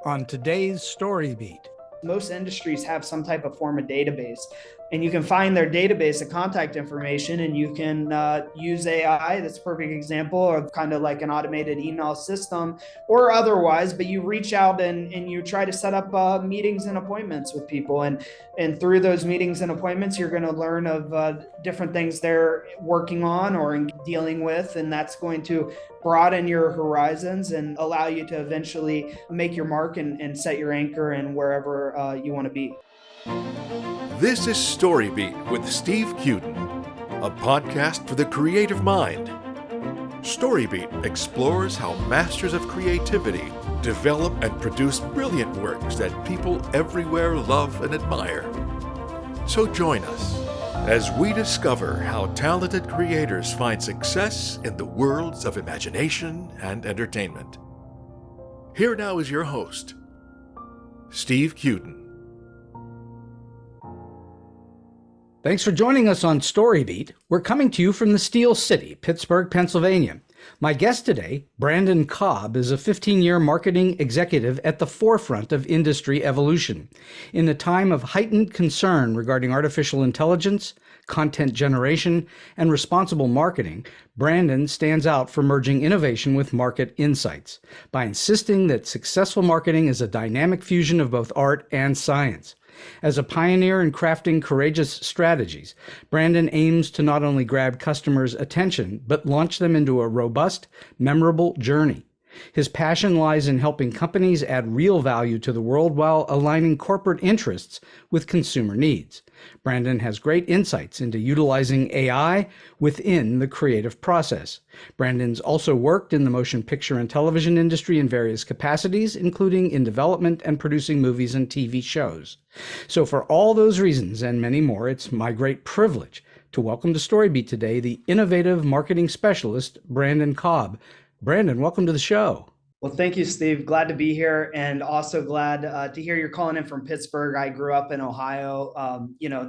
on today's StoryBeat. Most industries have some type of form of database, and you can find their database of contact information, and you can use AI. That's a perfect example of kind of like an automated email system or otherwise, but you reach out and you try to set up meetings and appointments with people. And through those meetings and appointments, you're going to learn of different things they're working on or dealing with, and that's going to broaden your horizons and allow you to eventually make your mark and set your anchor in wherever you want to be. This is StoryBeat with Steve Cuden, a podcast for the creative mind. StoryBeat explores how masters of creativity develop and produce brilliant works that people everywhere love and admire. So join us as we discover how talented creators find success in the worlds of imagination and entertainment. Here now is your host, Steve Cuden. Thanks for joining us on StoryBeat. We're coming to you from the Steel City, Pittsburgh, Pennsylvania. My guest today, Branden Cobb, is a 15-year marketing executive at the forefront of industry evolution. In a time of heightened concern regarding artificial intelligence, content generation, and responsible marketing, Branden stands out for merging innovation with market insights by insisting that successful marketing is a dynamic fusion of both art and science. As a pioneer in crafting courageous strategies, Branden aims to not only grab customers' attention, but launch them into a robust, memorable journey. His passion lies in helping companies add real value to the world while aligning corporate interests with consumer needs. Branden has great insights into utilizing AI within the creative process. Branden's also worked in the motion picture and television industry in various capacities, including in development and producing movies and TV shows. So for all those reasons and many more, it's my great privilege to welcome to StoryBeat today the innovative marketing specialist, Branden Cobb. Branden, welcome to the show. Well, thank you, Steve. Glad to be here, and also glad to hear you're calling in from Pittsburgh. I grew up in Ohio,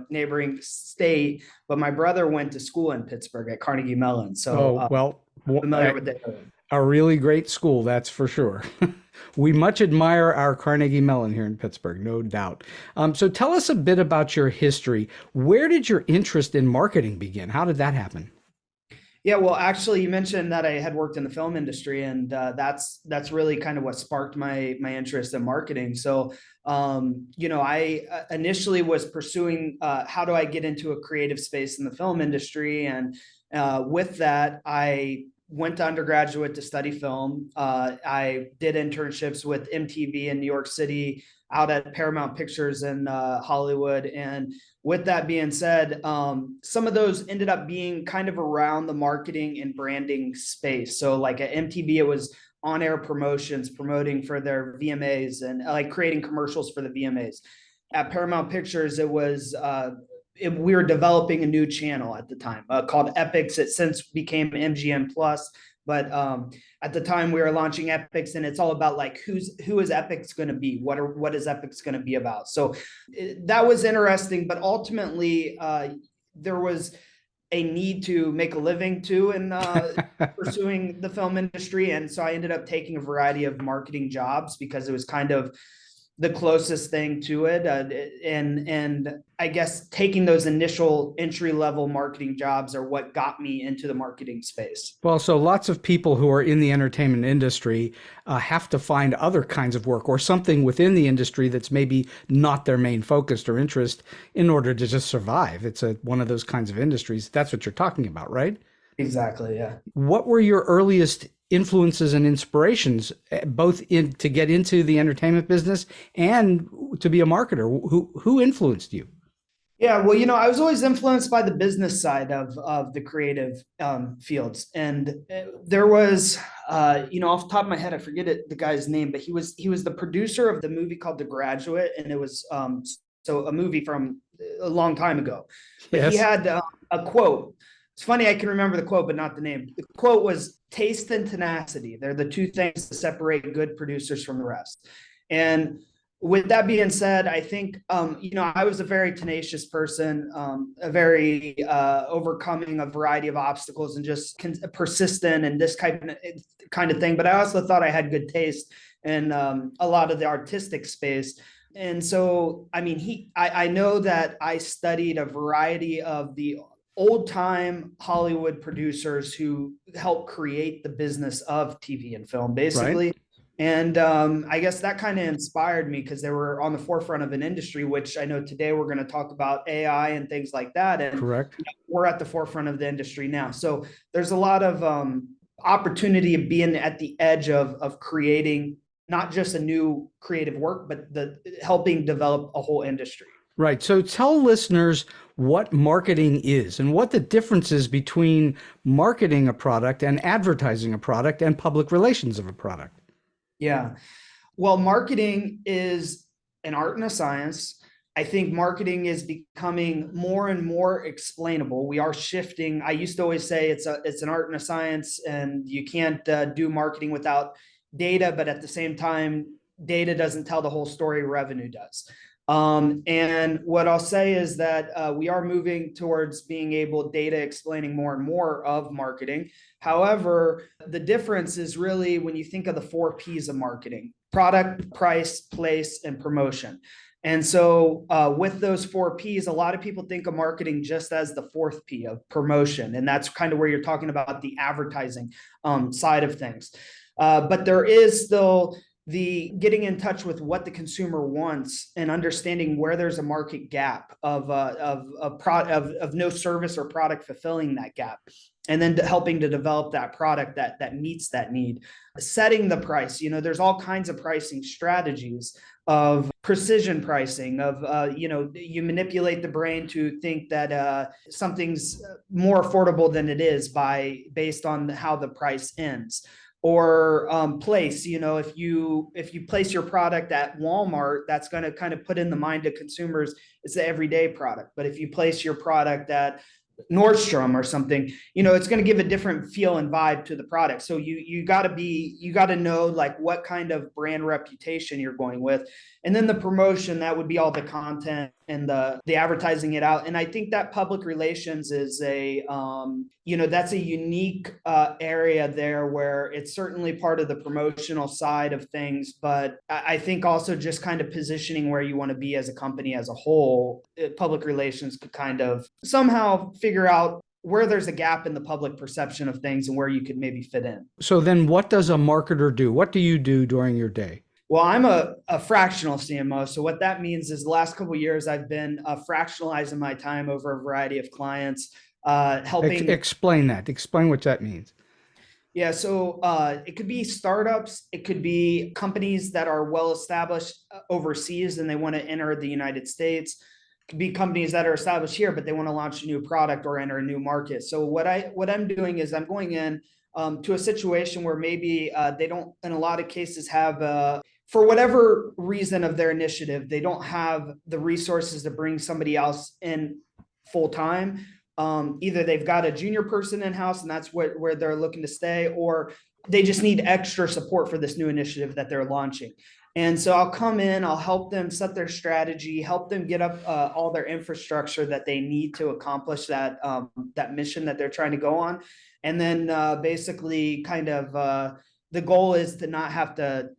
neighboring state, but my brother went to school in Pittsburgh at Carnegie Mellon. So, familiar with that. A really great school, that's for sure. We much admire our Carnegie Mellon here in Pittsburgh, no doubt. So tell us a bit about your history. Where did your interest in marketing begin? How did that happen? Yeah, well, actually, you mentioned that I had worked in the film industry, and that's really kind of what sparked my interest in marketing. So, I initially was pursuing how do I get into a creative space in the film industry, and with that, I went to undergraduate to study film. I did internships with MTV in New York City, out at Paramount Pictures in Hollywood, and with that being said, some of those ended up being kind of around the marketing and branding space. So like at MTV, it was on-air promotions, promoting for their VMAs and like creating commercials for the VMAs. At Paramount Pictures, it was we were developing a new channel at the time called Epics. It since became MGM Plus. But at the time we were launching Epics, and it's all about like who is Epics going to be? What is Epics going to be about? So that was interesting, but ultimately there was a need to make a living too in pursuing the film industry, and so I ended up taking a variety of marketing jobs because it was kind of the closest thing to it. And I guess taking those initial entry-level marketing jobs are what got me into the marketing space. Well, so lots of people who are in the entertainment industry have to find other kinds of work or something within the industry that's maybe not their main focus or interest in order to just survive. It's one of those kinds of industries. That's what you're talking about, right? Exactly, yeah. What were your earliest influences and inspirations, both to get into the entertainment business and to be a marketer? Who influenced you? Yeah, well, I was always influenced by the business side of the creative fields, and there was, off the top of my head, I forget the guy's name, but he was the producer of the movie called The Graduate, and it was so a movie from a long time ago. But yes. He had a quote. It's funny, I can remember the quote, but not the name. The quote was taste and tenacity. They're the two things that separate good producers from the rest. And with that being said, I think, I was a very tenacious person, a very overcoming a variety of obstacles and just persistent and this kind of thing. But I also thought I had good taste and a lot of the artistic space. And so, I mean, I know that I studied a variety of the old time Hollywood producers who helped create the business of TV and film, basically. Right. And I guess that kind of inspired me because they were on the forefront of an industry, which I know today we're going to talk about AI and things like that. And Correct. we're at the forefront of the industry now. So there's a lot of opportunity of being at the edge of creating not just a new creative work, but helping develop a whole industry. Right. So tell listeners what marketing is and what the difference is between marketing a product and advertising a product and public relations of a product. Yeah. Well, marketing is an art and a science. I think marketing is becoming more and more explainable. We are shifting. I used to always say it's an art and a science, and you can't do marketing without data, but at the same time, data doesn't tell the whole story, revenue does. And what I'll say is that we are moving towards being able data explaining more and more of marketing. However, the difference is really when you think of the 4 P's of marketing: product, price, place, and promotion. And so with those 4 P's, a lot of people think of marketing just as the 4th P of promotion. And that's kind of where you're talking about the advertising side of things. But there is still the getting in touch with what the consumer wants and understanding where there's a market gap of no service or product fulfilling that gap, and then helping to develop that product that meets that need. Setting the price, there's all kinds of pricing strategies of precision pricing, of you manipulate the brain to think that something's more affordable than it is based on how the price ends. Or place, if you place your product at Walmart, that's going to kind of put in the mind of consumers it's the everyday product. But if you place your product at Nordstrom or something, it's going to give a different feel and vibe to the product. So you got to know like what kind of brand reputation you're going with. And then the promotion, that would be all the content and the advertising it out. And I think that public relations is that's a unique area there, where it's certainly part of the promotional side of things. But I think also just kind of positioning where you want to be as a company as a whole, public relations could kind of somehow figure out where there's a gap in the public perception of things and where you could maybe fit in. So then what does a marketer do? What do you do during your day? Well, I'm a fractional CMO. So what that means is the last couple of years, I've been fractionalizing my time over a variety of clients, helping. Explain that. Explain what that means. Yeah. So it could be startups. It could be companies that are well established overseas and they want to enter the United States. It could be companies that are established here, but they want to launch a new product or enter a new market. So what I'm doing is I'm going in to a situation where maybe they don't, in a lot of cases, have for whatever reason of their initiative, they don't have the resources to bring somebody else in full time. Either they've got a junior person in-house and that's where they're looking to stay, or they just need extra support for this new initiative that they're launching. And so I'll come in, I'll help them set their strategy, help them get up all their infrastructure that they need to accomplish that mission that they're trying to go on. And then basically kind of the goal is to not have to,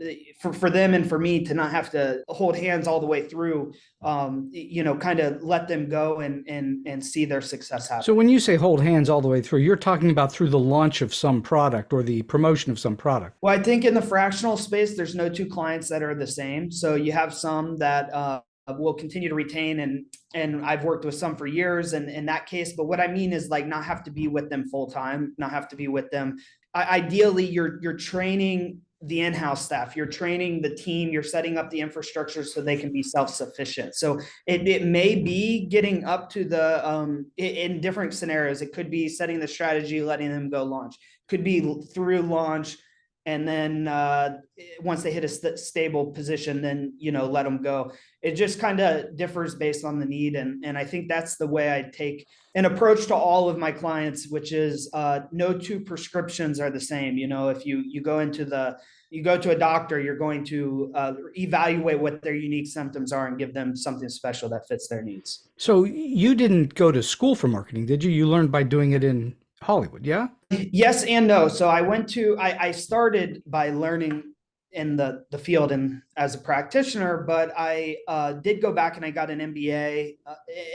for them and for me, to not have to hold hands all the way through, kind of let them go and see their success happen. So when you say hold hands all the way through, you're talking about through the launch of some product or the promotion of some product. Well, I think in the fractional space, there's no 2 clients that are the same. So you have some that will continue to retain, and I've worked with some for years and in that case. But what I mean is like not have to be with them full time, not have to be with them. Ideally, you're training the in-house staff, you're training the team, you're setting up the infrastructure so they can be self-sufficient. So it may be getting up to the in different scenarios. It could be setting the strategy, letting them go launch. Could be through launch, and then once they hit a stable position, then let them go. It just kind of differs based on the need, and I think that's the way I take an approach to all of my clients, which is no 2 prescriptions are the same. If you go to a doctor, you're going to evaluate what their unique symptoms are and give them something special that fits their needs. So you didn't go to school for marketing, did you? You learned by doing it in Hollywood, yeah? Yes and no. So I started by learning in the field and as a practitioner, but I did go back and I got an MBA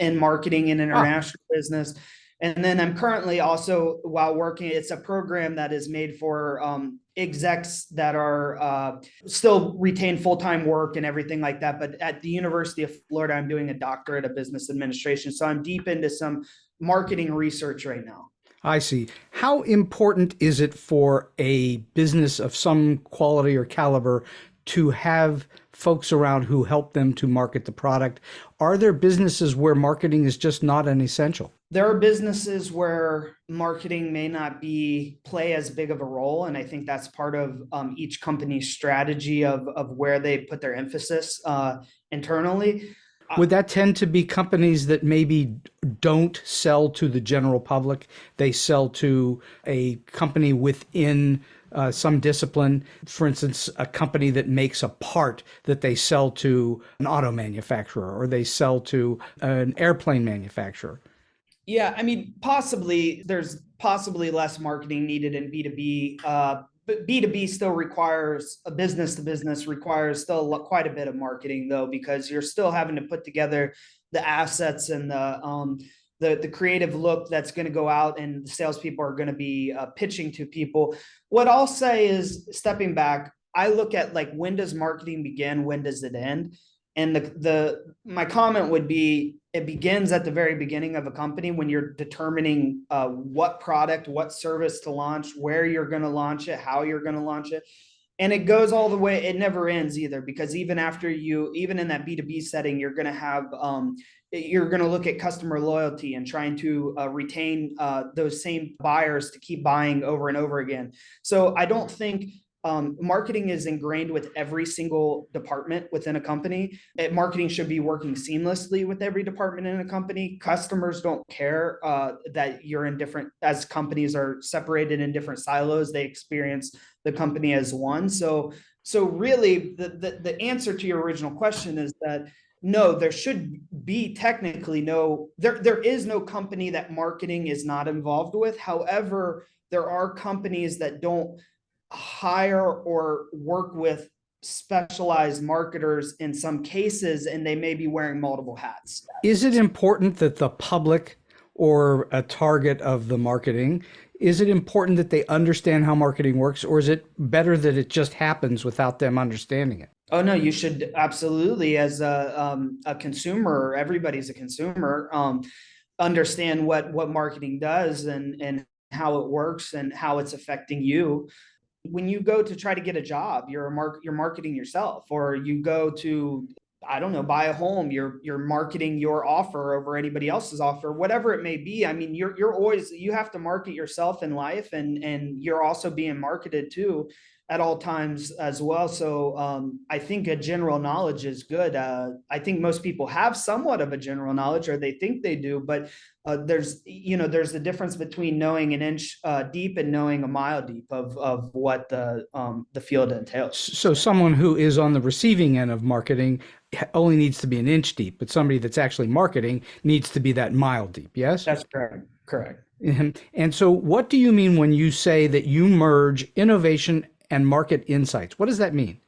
in marketing and international business. And then I'm currently also, while working, it's a program that is made for execs that are still retain full-time work and everything like that. But at the University of Florida, I'm doing a doctorate of business administration. So I'm deep into some marketing research right now. I see. How important is it for a business of some quality or caliber to have folks around who help them to market the product? Are there businesses where marketing is just not an essential? There are businesses where marketing may not play as big of a role. And I think that's part of each company's strategy of where they put their emphasis internally. Would that tend to be companies that maybe don't sell to the general public? They sell to a company within some discipline. For instance, a company that makes a part that they sell to an auto manufacturer, or they sell to an airplane manufacturer. Yeah, I mean, possibly there's possibly less marketing needed in B2B, but B2B still requires a business to business requires still quite a bit of marketing though, because you're still having to put together the assets and the creative look that's going to go out and the salespeople are going to be pitching to people. What I'll say is, stepping back, I look at like, when does marketing begin? When does it end? And my comment would be, it begins at the very beginning of a company when you're determining what product, what service to launch, where you're going to launch it, how you're going to launch it. And it goes all the way, it never ends either, because even in that B2B setting, you're going to have, you're going to look at customer loyalty and trying to retain those same buyers to keep buying over and over again. So I don't think marketing is ingrained with every single department within a company. Marketing should be working seamlessly with every department in a company. Customers don't care that you're in different, as companies are separated in different silos, they experience the company as one. So really the answer to your original question is that no, there should be technically there is no company that marketing is not involved with. However, there are companies that don't hire or work with specialized marketers in some cases, and they may be wearing multiple hats. Is it important that the public, or a target of the marketing, is it important that they understand how marketing works, or is it better that it just happens without them understanding it? Oh no, you should absolutely, as a consumer, everybody's a consumer, understand what marketing does and how it works and how it's affecting you. When you go to try to get a job, you're marketing yourself, or you go to, I don't know, buy a home, you're marketing your offer over anybody else's offer, whatever it may be. I mean, you have to market yourself in life, and you're also being marketed to at all times as well. So I think a general knowledge is good. I think most people have somewhat of a general knowledge, or they think they do, but there's the difference between knowing an inch deep and knowing a mile deep of what the field entails. So someone who is on the receiving end of marketing only needs to be an inch deep, but somebody that's actually marketing needs to be that mile deep. Yes? That's correct. Correct. And so what do you mean when you say that you merge innovation and market insights? What does that mean?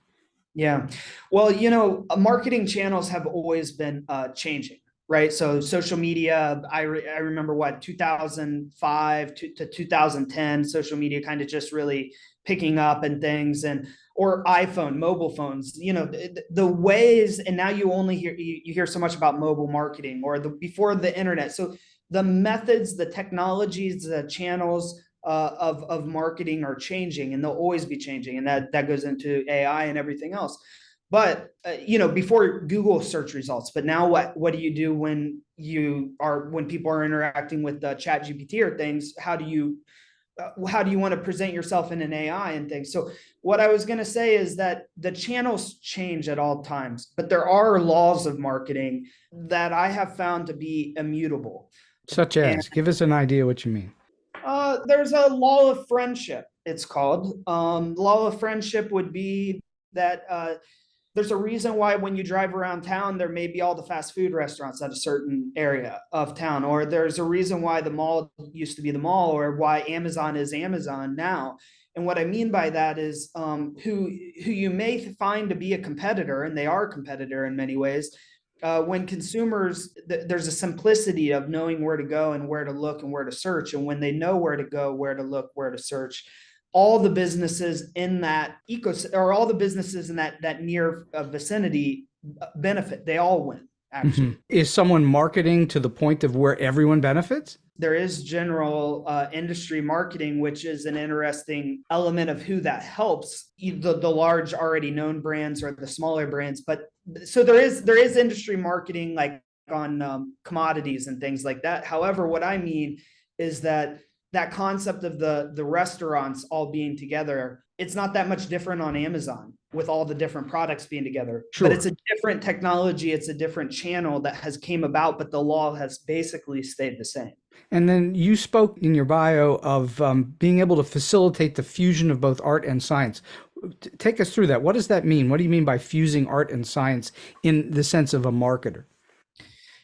Yeah, well, marketing channels have always been changing, right? So social media, I remember 2005 to 2010, social media kind of just really picking up and things, or mobile phones, the ways, and now you hear so much about mobile marketing, or before the internet. So the methods, the technologies, the channels of marketing are changing, and they'll always be changing, and that goes into AI and everything else. But before Google search results, but now what do you do when people are interacting with Chat GPT or things? How do you want to present yourself in an AI and things? So what I was going to say is that the channels change at all times, but there are laws of marketing that I have found to be immutable. Such as, give us an idea what you mean. There's a law of friendship, it's called. Law of friendship would be that there's a reason why when you drive around town, there may be all the fast food restaurants at a certain area of town, or there's a reason why the mall used to be the mall, or why Amazon is Amazon now. And what I mean by that is who you may find to be a competitor, and they are a competitor in many ways. When consumers, there's a simplicity of knowing where to go and where to look and where to search. And when they know where to go, where to look, where to search, all the businesses in that ecosystem, or all the businesses in that near vicinity benefit. They all win, actually. Mm-hmm. Is someone marketing to the point of where everyone benefits? There is general industry marketing, which is an interesting element of who that helps, the large already known brands or the smaller brands. But so there is industry marketing, like on commodities and things like that. However, what I mean is that concept of the restaurants all being together, it's not that much different on Amazon with all the different products being together. Sure. But it's a different technology, it's a different channel that has came about, but the law has basically stayed the same. And then you spoke in your bio of being able to facilitate the fusion of both art and science. Take us through that. What does that mean? What do you mean by fusing art and science in the sense of a marketer?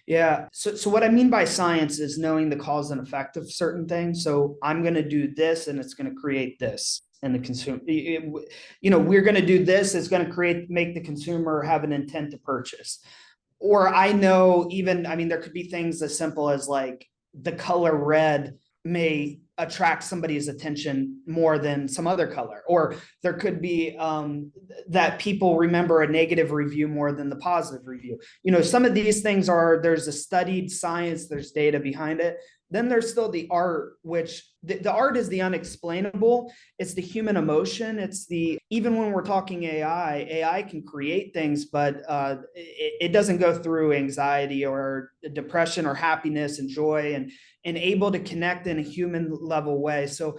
Yeah. So what I mean by science is knowing the cause and effect of certain things. So I'm going to do this and it's going to create this. And the consumer, we're going to do this. It's going to make the consumer have an intent to purchase. Or I know there could be things as simple as like the color red may attract somebody's attention more than some other color. Or there could be that people remember a negative review more than the positive review. Some of these things there's a studied science, there's data behind it. Then there's still the art, which the art is the unexplainable. It's the human emotion. Even when we're talking AI can create things, but it doesn't go through anxiety or depression or happiness and joy and able to connect in a human level way. So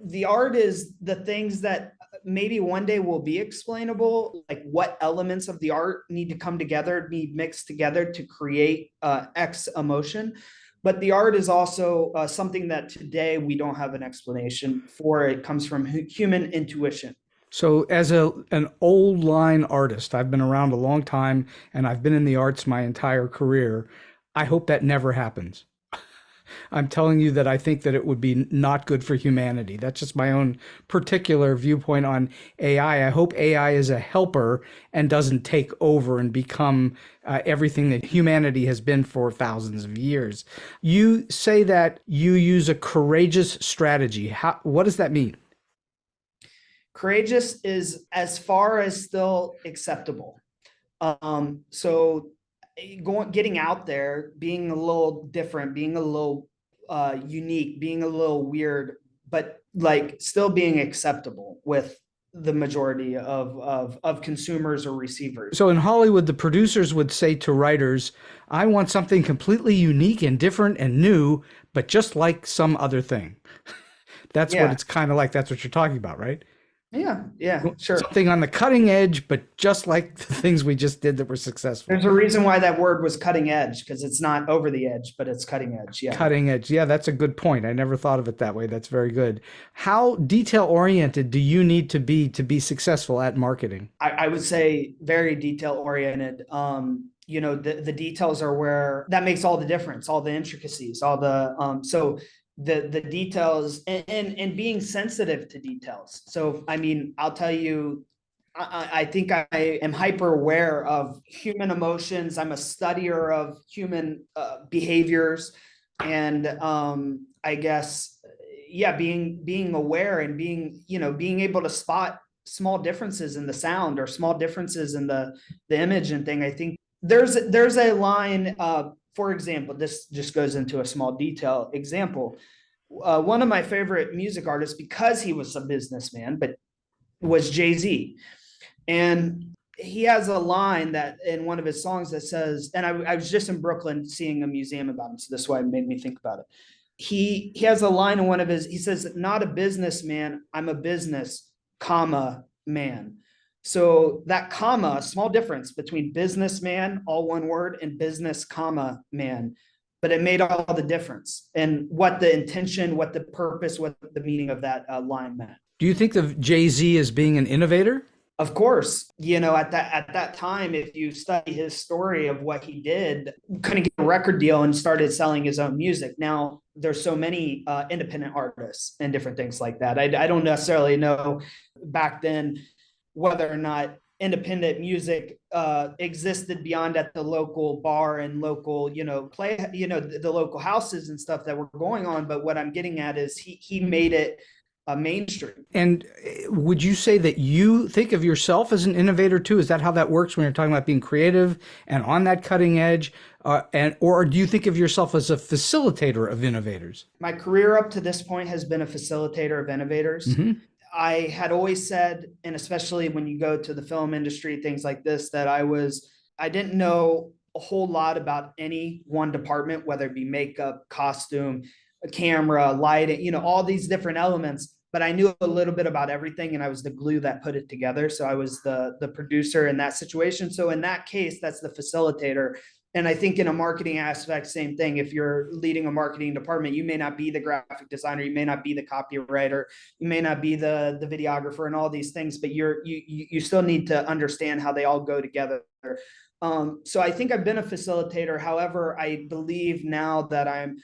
the art is the things that maybe one day will be explainable, like what elements of the art need to come together, need mixed together to create X emotion. But the art is also something that today we don't have an explanation for. It comes from human intuition. So as an old line artist, I've been around a long time and I've been in the arts my entire career. I hope that never happens. I'm telling you that I think that it would be not good for humanity. That's just my own particular viewpoint on AI. I hope AI is a helper and doesn't take over and become everything that humanity has been for thousands of years. You say that you use a courageous strategy. What does that mean? Courageous is as far as still acceptable. So getting out there, being a little different, being a little unique, being a little weird, but like still being acceptable with the majority of consumers or receivers. So in Hollywood, the producers would say to writers, I want something completely unique and different and new, but just like some other thing. That's what it's kind of like. That's what you're talking about, right? Yeah, sure. Something on the cutting edge, but just like the things we just did that were successful. There's a reason why that word was cutting edge, because it's not over the edge, but it's cutting edge. Yeah. Cutting edge. Yeah, that's a good point. I never thought of it that way. That's very good. How detail oriented do you need to be successful at marketing? I would say very detail oriented. The details are where that makes all the difference, all the intricacies, all the the details and being sensitive to details. So, I'll tell you, I think I am hyper aware of human emotions. I'm a studier of human behaviors. And I guess, being aware and being able to spot small differences in the sound or small differences in the image and thing. I think there's a line, for example, this just goes into a small detail example. One of my favorite music artists, because he was a businessman, but was Jay-Z. And he has a line that in one of his songs that says, and I was just in Brooklyn seeing a museum about him, so that's why it made me think about it. He has a line in one of his, he says, not a businessman, I'm a business, comma, man. So that comma, small difference between businessman, all one word, and business, comma, man. But it made all the difference and what the intention, what the purpose, what the meaning of that line meant. Do you think of Jay-Z as being an innovator? Of course, at that time, if you study his story of what he did, couldn't get a record deal and started selling his own music. Now there's so many independent artists and different things like that. I don't necessarily know back then whether or not independent music existed beyond at the local bar and local, play, the local houses and stuff that were going on. But what I'm getting at is he made it mainstream. And would you say that you think of yourself as an innovator too? Is that how that works when you're talking about being creative and on that cutting edge? Or do you think of yourself as a facilitator of innovators? My career up to this point has been a facilitator of innovators. Mm-hmm. I had always said, and especially when you go to the film industry, things like this, that I didn't know a whole lot about any one department, whether it be makeup, costume, camera, lighting, all these different elements. But I knew a little bit about everything, and I was the glue that put it together. So I was the producer in that situation. So in that case, that's the facilitator. And I think in a marketing aspect, same thing. If you're leading a marketing department, you may not be the graphic designer, you may not be the copywriter, you may not be the videographer and all these things, but you still need to understand how they all go together. So I think I've been a facilitator. However, I believe now that I'm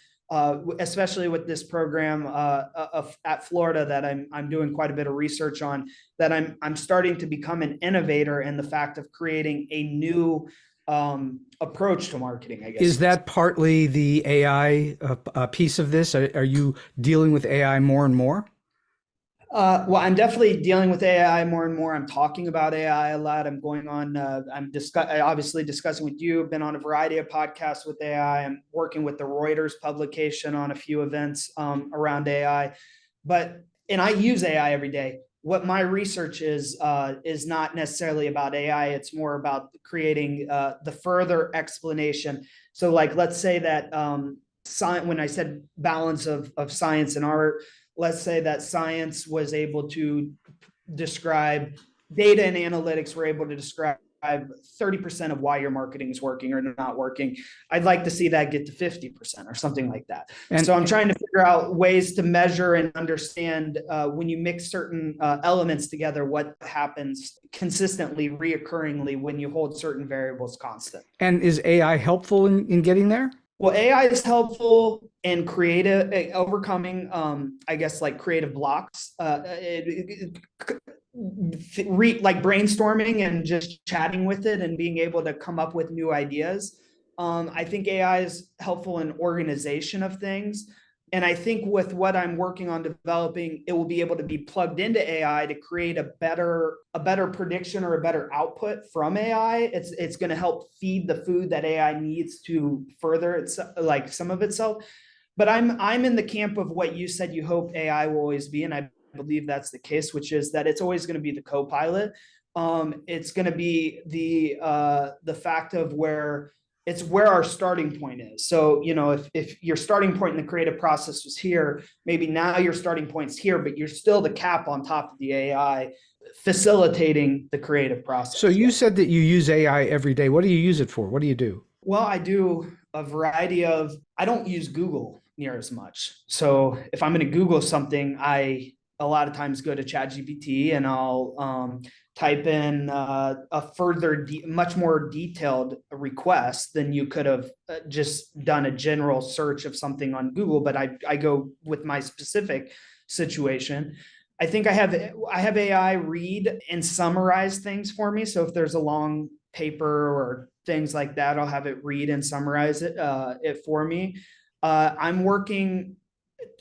especially with this program at Florida that I'm doing quite a bit of research on, that I'm starting to become an innovator in the fact of creating a new approach to marketing, I guess. Is that partly the AI piece of this? Are you dealing with AI more and more? Well, I'm definitely dealing with AI more and more. I'm talking about AI a lot. I'm going on, obviously discussing with you, been on a variety of podcasts with AI. I'm working with the Reuters publication on a few events around AI. And I use AI every day. What my research is not necessarily about AI. It's more about creating the further explanation. So like, let's say that when I said balance of science and art, let's say that science was able to describe, data and analytics were able to describe 30% of why your marketing is working or not working. I'd like to see that get to 50% or something like that. And so I'm trying to figure out ways to measure and understand when you mix certain elements together, what happens consistently, reoccurringly when you hold certain variables constant. And is AI helpful in getting there? Well, AI is helpful in overcoming, I guess, like creative blocks, like brainstorming and just chatting with it and being able to come up with new ideas. I think AI is helpful in organization of things. And I think with what I'm working on developing, it will be able to be plugged into AI to create a better prediction or a better output from AI. It's going to help feed the food that AI needs to further its like some of itself. But I'm in the camp of what you said you hope AI will always be, and I believe that's the case, which is that it's always going to be the co-pilot. It's going to be the fact of where our starting point is. So, if your starting point in the creative process was here, maybe now your starting point's here, but you're still the cap on top of the AI facilitating the creative process. So you said that you use AI every day. What do you use it for? What do you do? Well, I do a variety I don't use Google near as much. So if I'm going to Google something, I a lot of times go to ChatGPT and I'll type in a further, much more detailed request than you could have just done a general search of something on Google. But I go with my specific situation. I think I have AI read and summarize things for me. So if there's a long paper or things like that, I'll have it read and summarize it for me. I'm working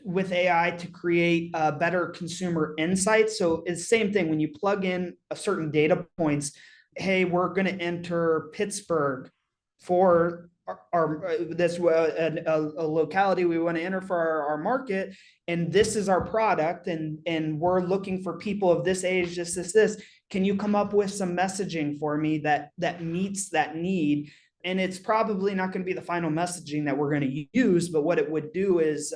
with AI to create better consumer insights. So it's the same thing when you plug in a certain data points. Hey, we're going to enter Pittsburgh for a locality we want to enter for our market, and this is our product, and we're looking for people of this age, this. Can you come up with some messaging for me that meets that need? And it's probably not going to be the final messaging that we're going to use, but what it would do is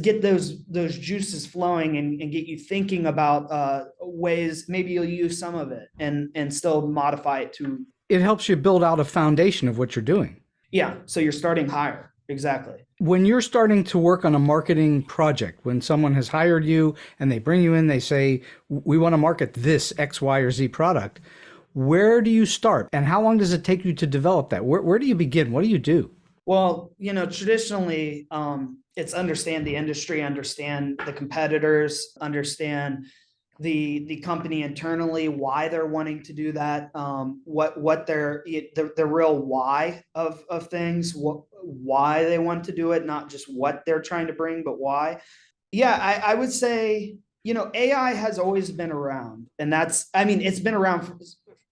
get those juices flowing and get you thinking about ways maybe you'll use some of it and still modify it to. It helps you build out a foundation of what you're doing. Yeah, so you're starting higher. Exactly. When you're starting to work on a marketing project, when someone has hired you and they bring you in, they say, we want to market this X, Y, or Z product. Where do you start? And how long does it take you to develop that? Where do you begin? What do you do? Well, traditionally, it's understand the industry, understand the competitors, understand the company internally, why they're wanting to do that, what the real why of things, why they want to do it, not just what they're trying to bring, but why. Yeah, I would say, AI has always been around, and it's been around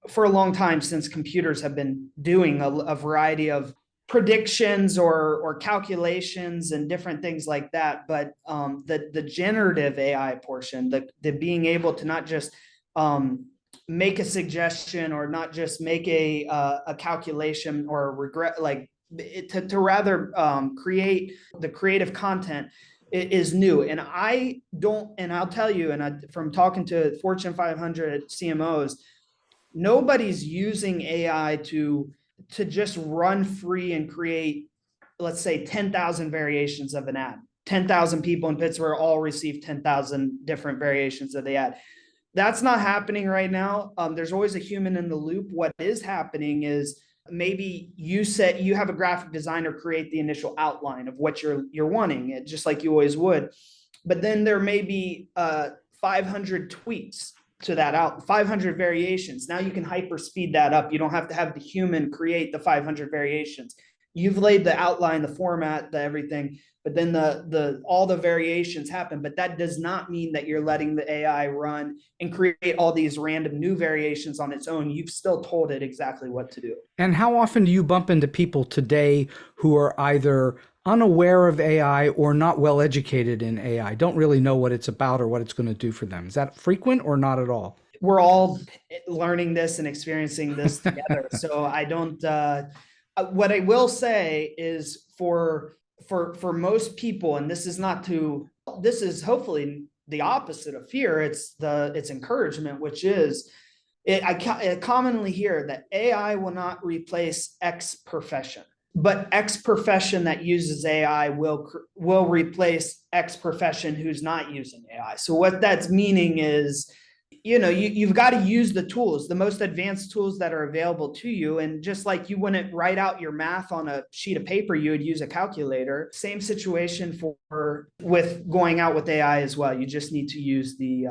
for a long time, since computers have been doing a variety of predictions or calculations and different things like that. But the generative AI portion, the being able to not just make a suggestion, or not just make a calculation or regret, like to rather create the creative content, is new. And I'll tell you, from talking to Fortune 500 CMOs, nobody's using AI to just run free and create, let's say, 10,000 variations of an ad. 10,000 people in Pittsburgh all receive 10,000 different variations of the ad. That's not happening right now. There's always a human in the loop. What is happening is, maybe you have a graphic designer create the initial outline of what you're wanting, just like you always would. But then there may be 500 tweaks to that out, 500 variations. Now you can hyper speed that up. You don't have to have the human create the 500 variations. You've laid the outline, the format, the everything, but then all the variations happen. But that does not mean that you're letting the AI run and create all these random new variations on its own. You've still told it exactly what to do. And how often do you bump into people today who are either unaware of AI or not well educated in AI, don't really know what it's about or what it's going to do for them? Is that frequent or not at all? We're all learning this and experiencing this together. So I don't, what I will say is, for most people, and this is hopefully the opposite of fear. It's encouragement, which is, I commonly hear that AI will not replace X profession, but X profession that uses AI will replace X profession who's not using AI. So what that's meaning is, you've got to use the tools, the most advanced tools that are available to you. And just like you wouldn't write out your math on a sheet of paper, you would use a calculator. Same situation with going out with AI as well. You just need to use the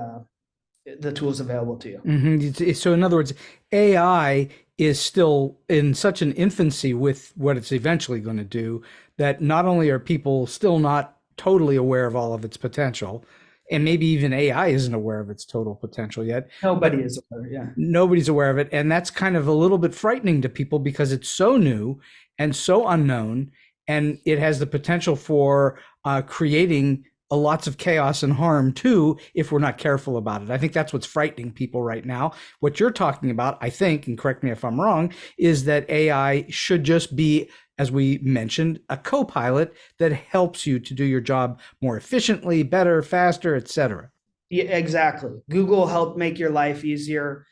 tools available to you. Mm-hmm. So in other words, AI is still in such an infancy with what it's eventually going to do, that not only are people still not totally aware of all of its potential, and maybe even AI isn't aware of its total potential yet. Nobody is aware, yeah. Nobody's aware of it. And that's kind of a little bit frightening to people, because it's so new and so unknown, and it has the potential for creating lots of chaos and harm too, if we're not careful about it. I think that's what's frightening people right now. What you're talking about, I think, and correct me if I'm wrong, is that AI should just be, as we mentioned, a co-pilot that helps you to do your job more efficiently, better, faster, etc. Yeah, exactly. Google helped make your life easier.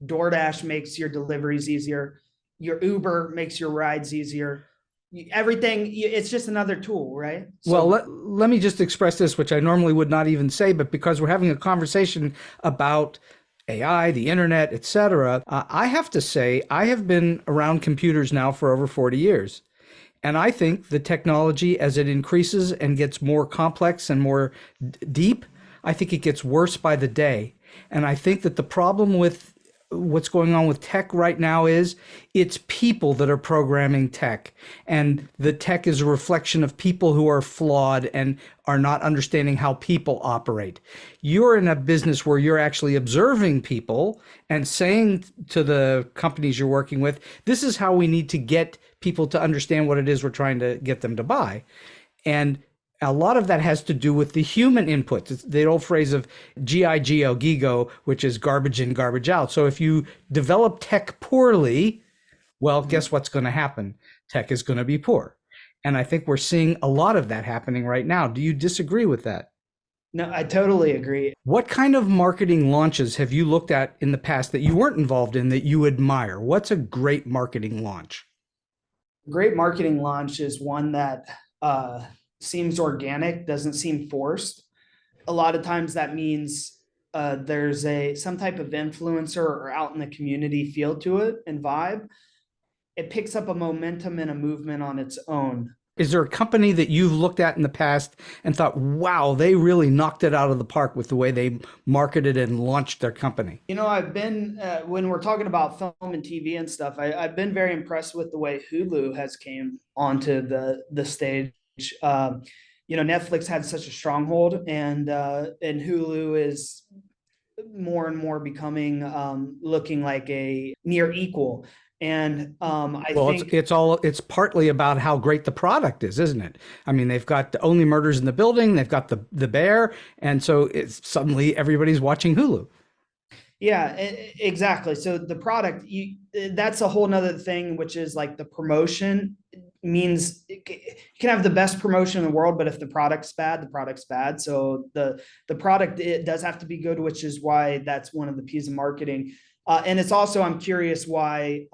DoorDash makes your deliveries easier. Your Uber makes your rides easier. Everything, it's just another tool, right? So, well, let me just express this, which I normally would not even say, but because we're having a conversation about AI, the internet, etc., I have to say I have been around computers now for over 40 years. And I think the technology, as it increases and gets more complex and more deep, I think it gets worse by the day. And I think that the problem with what's going on with tech right now is it's people that are programming tech, and the tech is a reflection of people who are flawed and are not understanding how people operate. You're in a business where you're actually observing people and saying to the companies you're working with, this is how we need to get people to understand what it is we're trying to get them to buy. And a lot of that has to do with the human input. It's the old phrase of GIGO, which is garbage in, garbage out. So if you develop tech poorly, well, guess what's going to happen? Tech is going to be poor. And I think we're seeing a lot of that happening right now. Do you disagree with that? No, I totally agree. What kind of marketing launches have you looked at in the past that you weren't involved in that you admire? What's a great marketing launch? Great marketing launch is one that seems organic, doesn't seem forced. A lot of times that means there's some type of influencer or out in the community feel to it and vibe. It picks up a momentum and a movement on its own. Is there a company that you've looked at in the past and thought, wow, they really knocked it out of the park with the way they marketed and launched their company? I've been, when we're talking about film and TV and stuff, I've been very impressed with the way Hulu has came onto the stage. Netflix had such a stronghold, and Hulu is more and more becoming looking like a near equal. And I think it's partly about how great the product is, isn't it? I mean, they've got the Only Murders in the Building, they've got the Bear, and so it's suddenly everybody's watching Hulu. Yeah, exactly. So the product, that's a whole nother thing, which is like the promotion means you can have the best promotion in the world, but if the product's bad, the product's bad. So the product, it does have to be good, which is why that's one of the P's of marketing. And it's also, I'm curious why,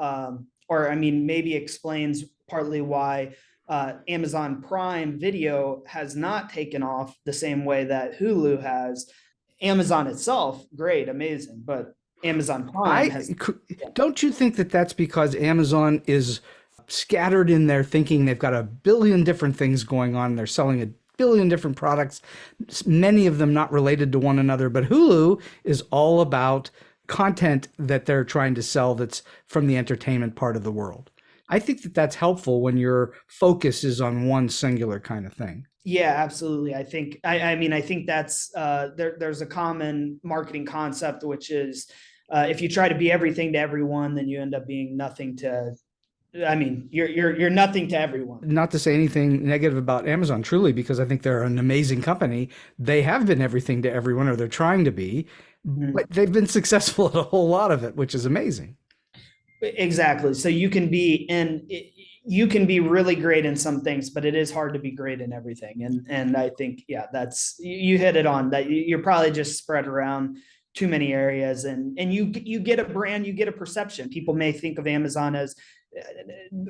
maybe explains partly why Amazon Prime Video has not taken off the same way that Hulu has. Amazon itself, great, amazing, but Amazon Prime has. Don't you think that that's because Amazon is scattered in their thinking? They've got a billion different things going on. They're selling a billion different products, many of them not related to one another. But Hulu is all about content that they're trying to sell that's from the entertainment part of the world. I think that that's helpful when your focus is on one singular kind of thing. Yeah, absolutely. I think that's there's a common marketing concept, which is if you try to be everything to everyone, then you end up being nothing to. You're nothing to everyone. Not to say anything negative about Amazon, truly, because I think they're an amazing company. They have been everything to everyone, or they're trying to be, but they've been successful at a whole lot of it, which is amazing. Exactly. So you can be really great in some things, but it is hard to be great in everything. And I think, yeah, that's, you hit it on that. You're probably just spread around too many areas, and you get a brand, you get a perception. People may think of Amazon as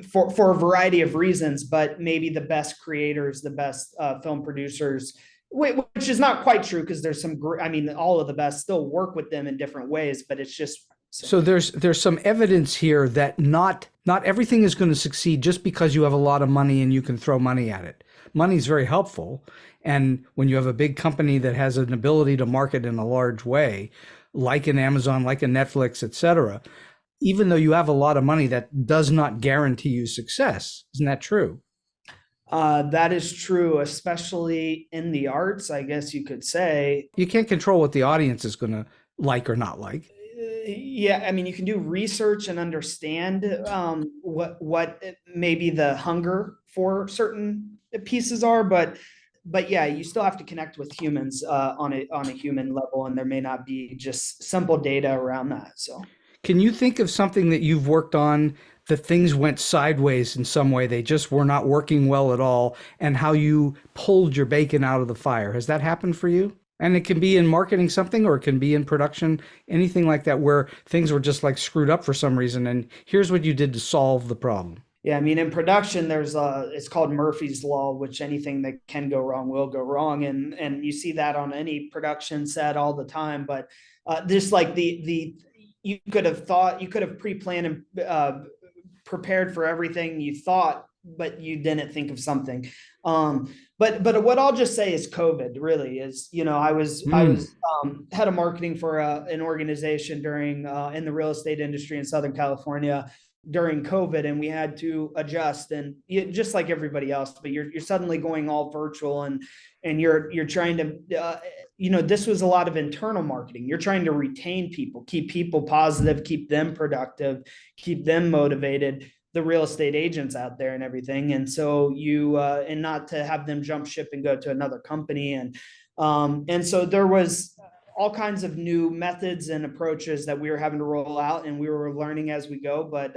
for a variety of reasons, but maybe the best creators, the best film producers, which is not quite true, because there's some, all of the best still work with them in different ways, but it's just. So there's some evidence here that not everything is going to succeed just because you have a lot of money and you can throw money at it. Money is very helpful. And when you have a big company that has an ability to market in a large way, like an Amazon, like a Netflix, et cetera, even though you have a lot of money, that does not guarantee you success. Isn't that true? That is true, especially in the arts, I guess you could say. You can't control what the audience is going to like or not like. Yeah, you can do research and understand what maybe the hunger for certain pieces are, but yeah, you still have to connect with humans on a human level, and there may not be just simple data around that. So, can you think of something that you've worked on that things went sideways in some way? They just were not working well at all, and how you pulled your bacon out of the fire? Has that happened for you? And it can be in marketing something, or it can be in production, anything like that, where things were just like screwed up for some reason. And here's what you did to solve the problem. Yeah, in production, it's called Murphy's Law, which anything that can go wrong will go wrong. And you see that on any production set all the time. But just like you could have pre-planned and prepared for everything you thought, but you didn't think of something. But what I'll just say is COVID really is, I was head of marketing for an organization during in the real estate industry in Southern California during COVID, and we had to adjust, and just like everybody else, but you're suddenly going all virtual, and you're trying to, this was a lot of internal marketing. You're trying to retain people, keep people positive, keep them productive, keep them motivated, the real estate agents out there and everything. And so and not to have them jump ship and go to another company. And so there was all kinds of new methods and approaches that we were having to roll out, and we were learning as we go. But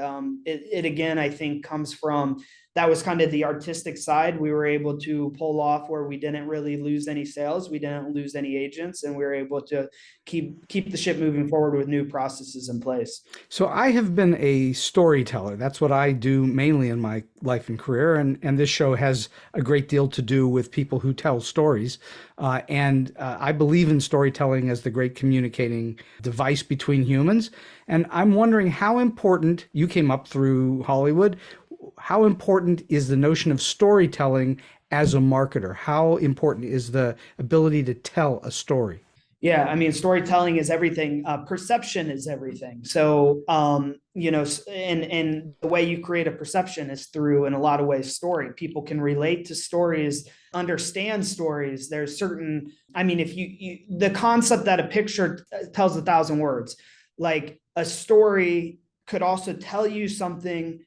it again, I think, comes from that was kind of the artistic side. We were able to pull off where we didn't really lose any sales, we didn't lose any agents, and we were able to keep the ship moving forward with new processes in place. So I have been a storyteller. That's what I do mainly in my life and career. And this show has a great deal to do with people who tell stories. I believe in storytelling as the great communicating device between humans. And I'm wondering how important, you came up through Hollywood, how important is the notion of storytelling as a marketer? How important is the ability to tell a story? Yeah, I mean, storytelling is everything. Perception is everything. So, and the way you create a perception is through, in a lot of ways, story. People can relate to stories, understand stories. There's certain, I mean, if the concept that a picture tells 1,000 words, like a story could also tell you something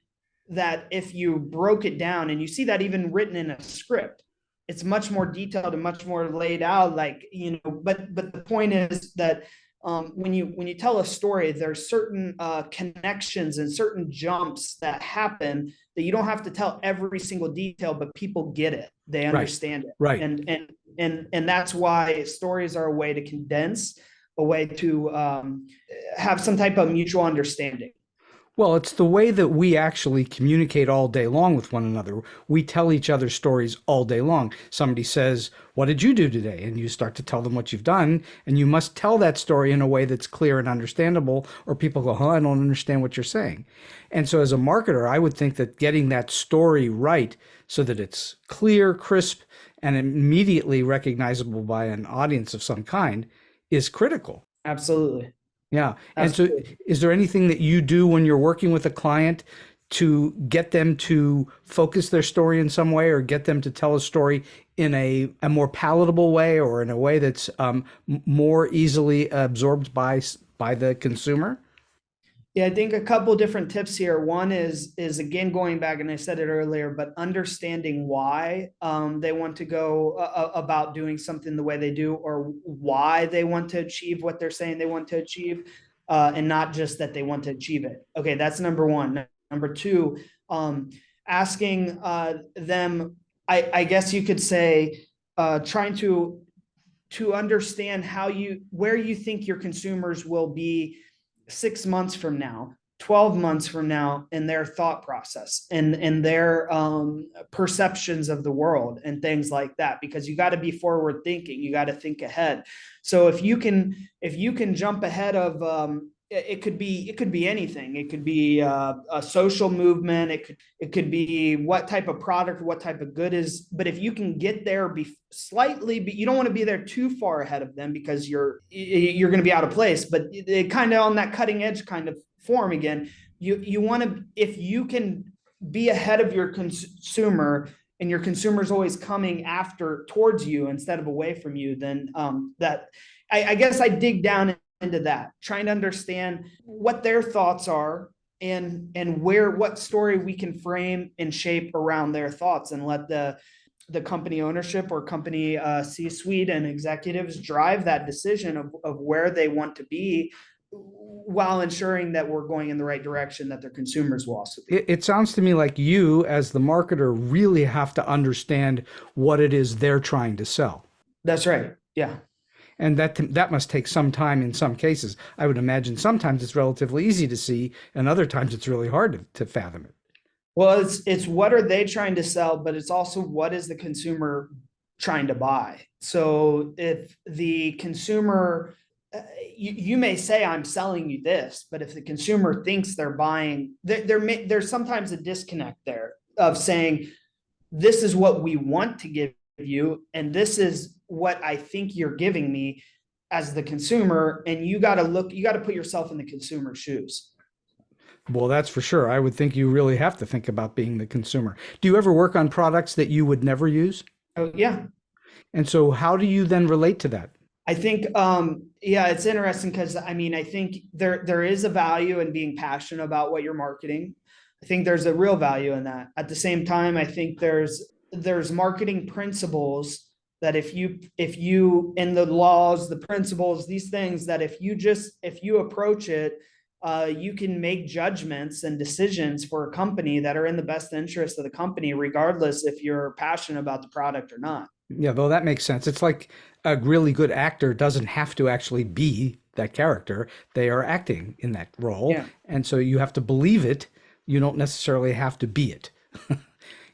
that if you broke it down, and you see that even written in a script, it's much more detailed and much more laid out, like, but the point is that when you tell a story, there's certain connections and certain jumps that happen that you don't have to tell every single detail, but people get it, they understand it, right? And that's why stories are a way to condense, a way to have some type of mutual understanding. Well, it's the way that we actually communicate all day long with one another. We tell each other stories all day long. Somebody says, "What did you do today?" And you start to tell them what you've done. And you must tell that story in a way that's clear and understandable, or people go, "Huh, I don't understand what you're saying." And so as a marketer, I would think that getting that story right so that it's clear, crisp, and immediately recognizable by an audience of some kind is critical. Absolutely. Yeah. And so is there anything that you do when you're working with a client to get them to focus their story in some way, or get them to tell a story in a more palatable way, or in a way that's more easily absorbed by the consumer? Yeah, I think a couple different tips here. One is again, going back, and I said it earlier, but understanding why they want to go about doing something the way they do, or why they want to achieve what they're saying they want to achieve, and not just that they want to achieve it. Okay, that's number one. Number two, asking them, I guess you could say, trying to understand where you think your consumers will be 6 months from now, 12 months from now, in their thought process and their perceptions of the world and things like that, because you got to be forward thinking, you got to think ahead. So if you can jump ahead of it could be anything. It could be a social movement. It could be what type of product, what type of good is. But if you can get there slightly, but you don't want to be there too far ahead of them, because you're going to be out of place. But it kind of on that cutting edge kind of form again. You want to, if you can be ahead of your consumer, and your consumer is always coming towards you instead of away from you, then I guess I dig down into that, trying to understand what their thoughts are, and what story we can frame and shape around their thoughts, and let the company ownership or company C-suite and executives drive that decision of where they want to be, while ensuring that we're going in the right direction, that their consumers will also be. It sounds to me like you, as the marketer, really have to understand what it is they're trying to sell. That's right. Yeah. And that must take some time in some cases. I would imagine sometimes it's relatively easy to see, and other times it's really hard to fathom it. Well, it's what are they trying to sell, but it's also what is the consumer trying to buy. So if the consumer, you may say, I'm selling you this, but if the consumer thinks they're buying, there's sometimes a disconnect there of saying, this is what we want to give you, and this is what I think you're giving me as the consumer. And you got to put yourself in the consumer's shoes. Well, that's for sure. I would think you really have to think about being the consumer. Do you ever work on products that you would never use? Oh, yeah. And so how do you then relate to that? I think, it's interesting, because I mean, I think there is a value in being passionate about what you're marketing. I think there's a real value in that. At the same time, I think there's marketing principles that if you in the laws, the principles, these things, that if you approach it you can make judgments and decisions for a company that are in the best interest of the company, regardless if you're passionate about the product or not. Yeah, though that makes sense. It's like a really good actor doesn't have to actually be that character. They are acting in that role. Yeah, And so you have to believe it. You don't necessarily have to be it.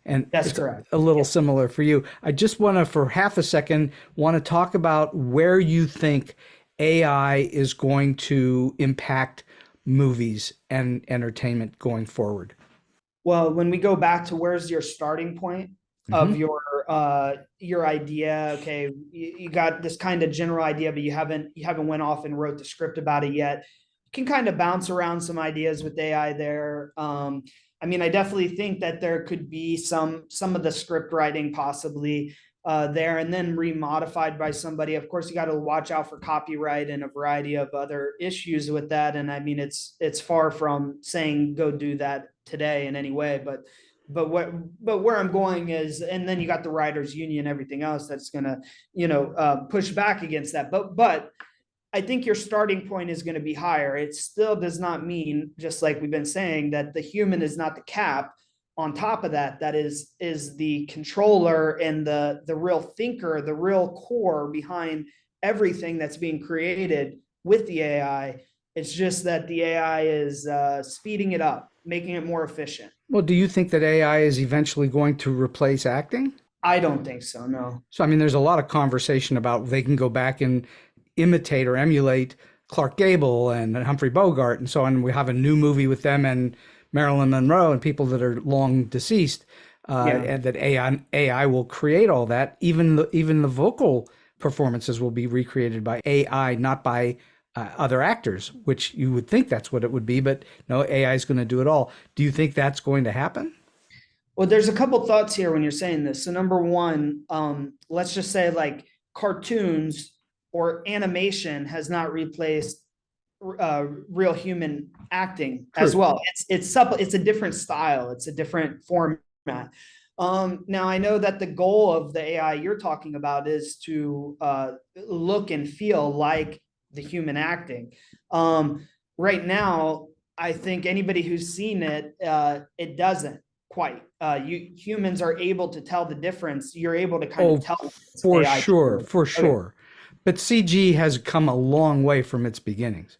And that's it's correct. a little Yeah. similar for you. I just want to, for half a second, want to talk about where you think AI is going to impact movies and entertainment going forward. Well, when we go back to where's your starting point of Hmm. your idea, okay, you got this kind of general idea, but you haven't went off and wrote the script about it yet. You can kind of bounce around some ideas with AI there. I mean, I definitely think that there could be some of the script writing possibly there, and then remodified by somebody. Of course, you got to watch out for copyright and a variety of other issues with that. And I mean, it's far from saying go do that today in any way, but where I'm going is, and then you got the writers union, everything else that's gonna push back against that. But I think your starting point is going to be higher. It still does not mean, just like we've been saying, that the human is not the cap. On top of that, that is the controller and the real thinker, the real core behind everything that's being created with the AI. It's just that the AI is speeding it up, making it more efficient. Well, do you think that AI is eventually going to replace acting? I don't think so. No. So, I mean, there's a lot of conversation about they can go back and imitate or emulate Clark Gable and Humphrey Bogart and so on. We have a new movie with them and Marilyn Monroe and people that are long deceased, Yeah. and that AI will create all that. Even the vocal performances will be recreated by AI, not by other actors, which you would think that's what it would be, but no, AI is going to do it all. Do you think that's going to happen? Well, there's a couple thoughts here when you're saying this. So number one, let's just say like cartoons or animation has not replaced real human acting as True. well. It's a different style. It's a different format. Now I know that the goal of the AI you're talking about is to look and feel like the human acting. Right now, I think anybody who's seen it, it doesn't quite. You humans are able to tell the difference. You're able to kind of Oh, tell it's for AI. sure, for Okay. sure. But CG has come a long way from its beginnings.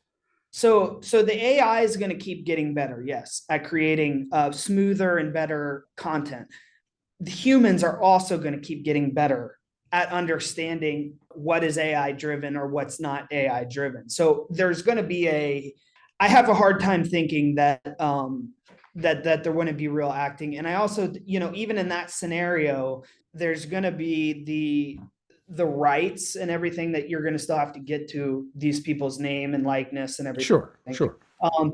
So the AI is going to keep getting better, yes, at creating smoother and better content. The humans are also going to keep getting better at understanding what is AI driven or what's not AI driven. So there's going to be I have a hard time thinking that that there wouldn't be real acting. And I also, even in that scenario, there's going to be the rights and everything that you're going to still have to get to these people's name and likeness and everything. Sure, sure. Um,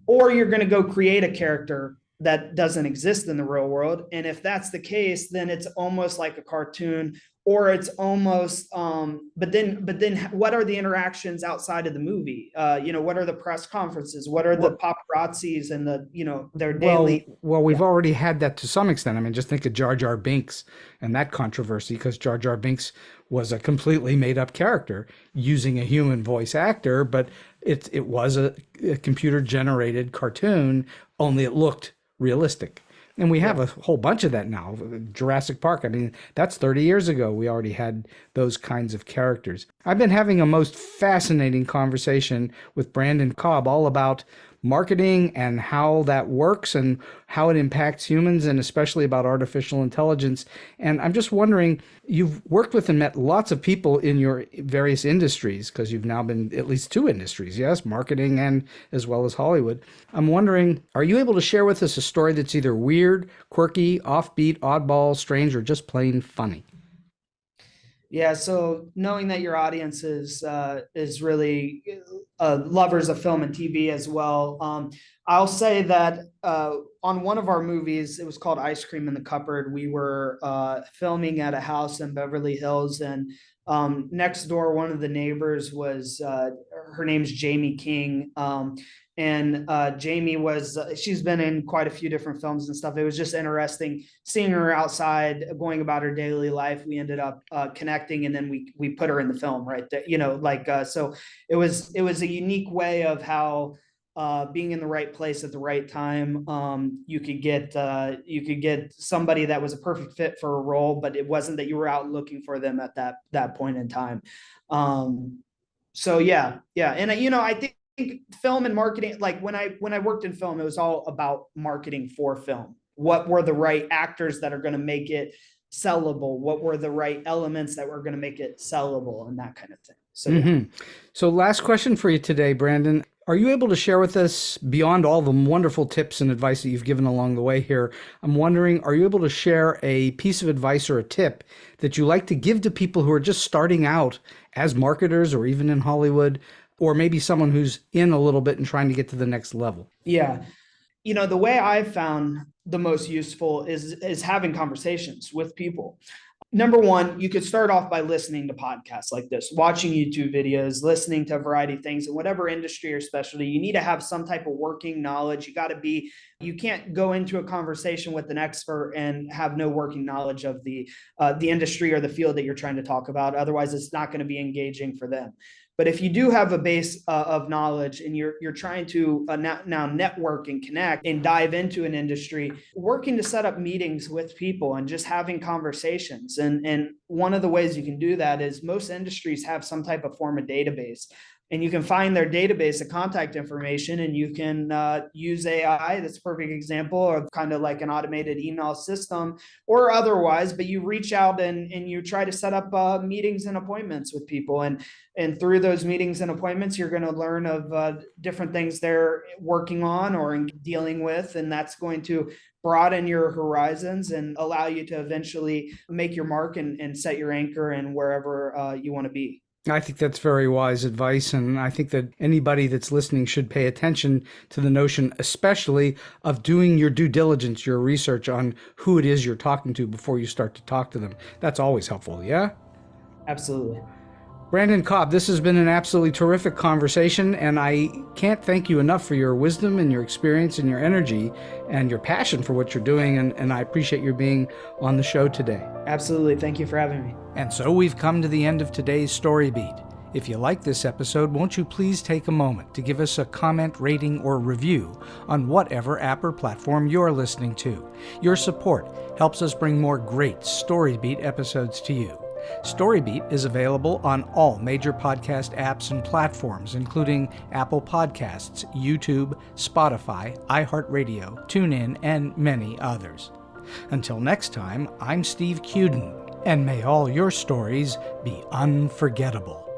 or you're going to go create a character that doesn't exist in the real world. And if that's the case, then it's almost like a cartoon, or it's almost but then what are the interactions outside of the movie? What are the press conferences? What are the Well, paparazzis and their well, daily. well, we've Yeah. already had that to some extent. I mean, just think of Jar Jar Binks and that controversy because Jar Jar Binks was a completely made up character using a human voice actor, but it was a computer generated cartoon, only it looked realistic. And we have Yeah. a whole bunch of that now. Jurassic Park, I mean, that's 30 years ago. We already had those kinds of characters. I've been having a most fascinating conversation with Branden Cobb all about marketing and how that works and how it impacts humans, and especially about artificial intelligence. And I'm just wondering, you've worked with and met lots of people in your various industries because you've now been at least two industries, yes, marketing and as well as Hollywood. I'm wondering, are you able to share with us a story that's either weird, quirky, offbeat, oddball, strange, or just plain funny? Yeah, so knowing that your audience is really lovers of film and TV as well, I'll say that on one of our movies, it was called Ice Cream in the Cupboard. We were filming at a house in Beverly Hills, and next door, one of the neighbors was her name's Jamie King. And Jamie she's been in quite a few different films and stuff. It was just interesting seeing her outside going about her daily life. We ended up connecting, and then we put her in the film right there, so it was a unique way of how being in the right place at the right time. You could get somebody that was a perfect fit for a role, but it wasn't that you were out looking for them at that point in time. So yeah. And I think film and marketing, like when I worked in film, it was all about marketing for film. What were the right actors that are going to make it sellable? What were the right elements that were going to make it sellable, and that kind of thing. So yeah. So last question for you today, Branden. Are you able to share with us, beyond all the wonderful tips and advice that you've given along the way here, I'm wondering, are you able to share a piece of advice or a tip that you like to give to people who are just starting out as marketers or even in Hollywood, or maybe someone who's in a little bit and trying to get to the next level? Yeah. The way I've found the most useful is having conversations with people. Number one, you could start off by listening to podcasts like this, watching YouTube videos, listening to a variety of things in whatever industry or specialty. You need to have some type of working knowledge. You can't go into a conversation with an expert and have no working knowledge of the industry or the field that you're trying to talk about. Otherwise, it's not going to be engaging for them. But if you do have a base of knowledge and you're trying to now network and connect and dive into an industry, working to set up meetings with people and just having conversations. And one of the ways you can do that is most industries have some type of form of database. And you can find their database of contact information, and you can use AI. That's a perfect example of kind of like an automated email system or otherwise, but you reach out and you try to set up meetings and appointments with people. And through those meetings and appointments, you're going to learn of different things they're working on or dealing with. And that's going to broaden your horizons and allow you to eventually make your mark and set your anchor in wherever you want to be. I think that's very wise advice, and I think that anybody that's listening should pay attention to the notion, especially of doing your due diligence, your research on who it is you're talking to before you start to talk to them. That's always helpful, yeah? Absolutely. Branden Cobb, this has been an absolutely terrific conversation, and I can't thank you enough for your wisdom and your experience and your energy and your passion for what you're doing, and I appreciate your being on the show today. Absolutely. Thank you for having me. And so we've come to the end of today's Story Beat. If you like this episode, won't you please take a moment to give us a comment, rating, or review on whatever app or platform you're listening to. Your support helps us bring more great Story Beat episodes to you. StoryBeat is available on all major podcast apps and platforms, including Apple Podcasts, YouTube, Spotify, iHeartRadio, TuneIn, and many others. Until next time, I'm Steve Cuden, and may all your stories be unforgettable.